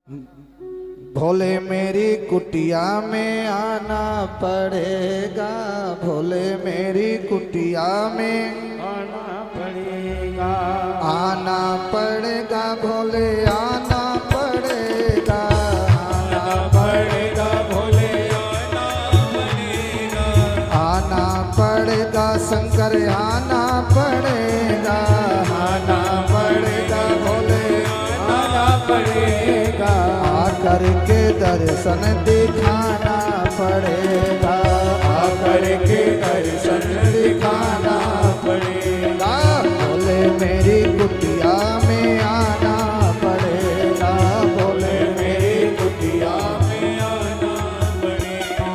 भोले मेरी कुटिया में आना पड़ेगा, भोले मेरी कुटिया में आना पड़ेगा, आना पड़ेगा, भोले आना पड़ेगा, आना पड़ेगा, भोले आना पड़ेगा, आना पड़ेगा, शंकर आना पड़ेगा, आना पड़ेगा, भोले आना पड़ेगा, आकर के दर्शन दिखाना पड़ेगा, आकर के दर्शन दिखाना पड़ेगा, भोले मेरी कुटिया में आना पड़ेगा, भोले मेरी कुटिया में आना पड़ेगा।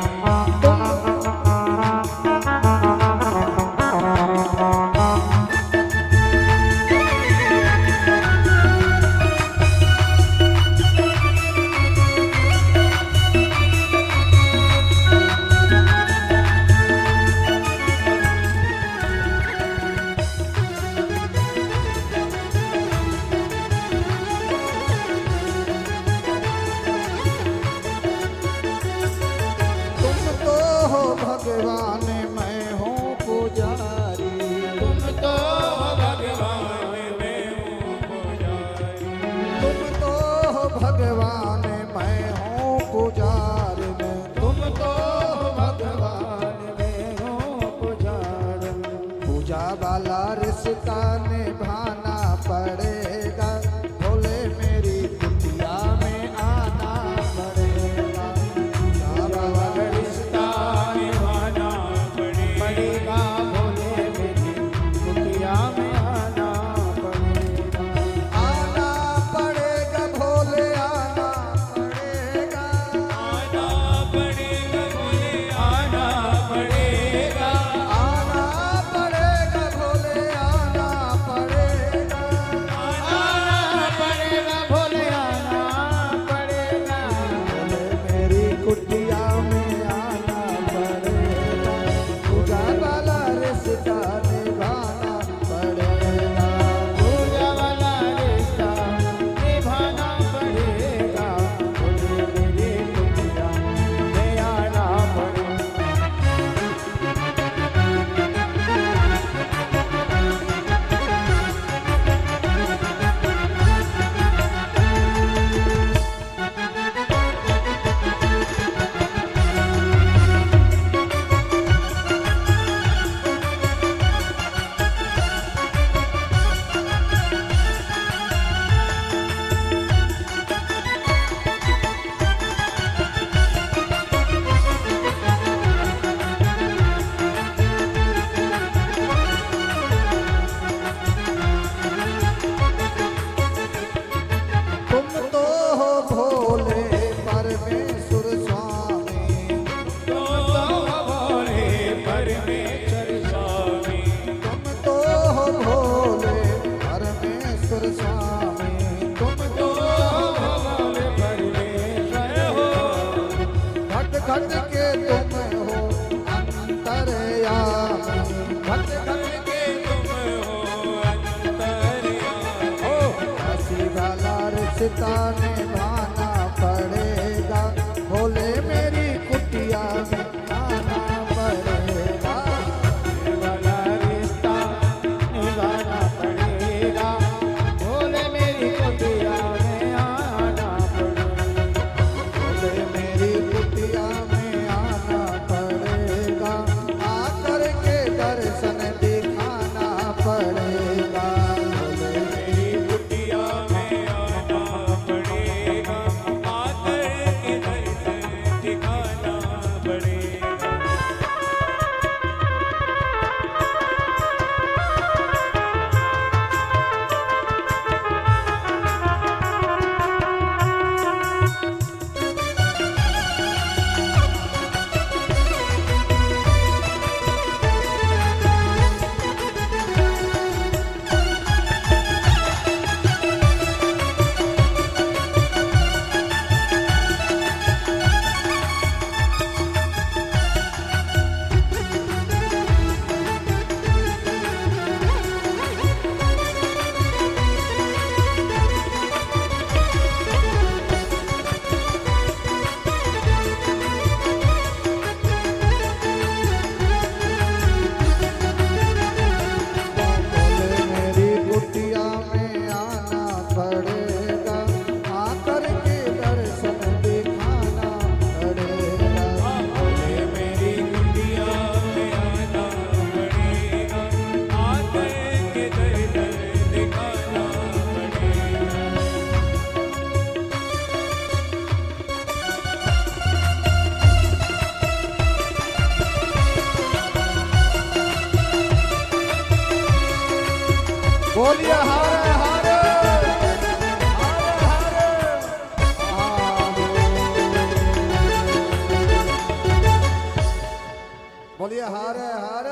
तुम तो हो भगवान मैं हूँ पुजारी, तुम तो भगवान में हो पुजारी, तुम तो हो भगवान मैं हूँ पुजारी में, तुम तो भगवान में हो पुजारी, पूजा वाला रिश्ता निभाना पड़ेगा, भोले मेरी कुटिया में आना पड़ेगा, पूजा वाला रिश्ता निभाना पड़ेगा, भोले मेरी कुटिया में आना पड़ेगा, आना पड़ेगा, भोले आना पड़ेगा, आना पड़ेगा, भोले आना पड़ेगा, आना पड़ेगा, भोले आना पड़ेगा, आना पड़ेगा, भोले आना पड़ेगा, भोले मेरी कुटिया में आना पड़ेगा, पूजा वाला रिश्ता निभाना पड़ेगा, पूजा वाला रिश्ता निभाना पड़ेगा, भोले मेरी कुटिया में आना पड़ेगा। तुम तो हो भोले परमेश्वर स्वामी, तो भोले परमेश्वर स्वामी, तुम तो हो भोले परमेश्वर स्वामी, तुम तो भोले परमेश्वर हो, घट घट के तुम हो अंतर्यामी, घट घट के तुम हो अंतर्यामी, हो हंसी वाला रिश्ता निभाना पड़ेगा, भोले मेरी कुटिया में आना पड़ेगा, वाला रिश्ता निभाना पड़ेगा, भोले मेरी कुटिया में आना पड़ेगा, भोले मेरी कुटिया में आना पड़ेगा, आकर के दर्शन दिखाना पड़ेगा, भोले मेरी कुटिया में आना पड़ेगा, बोलिए हर हर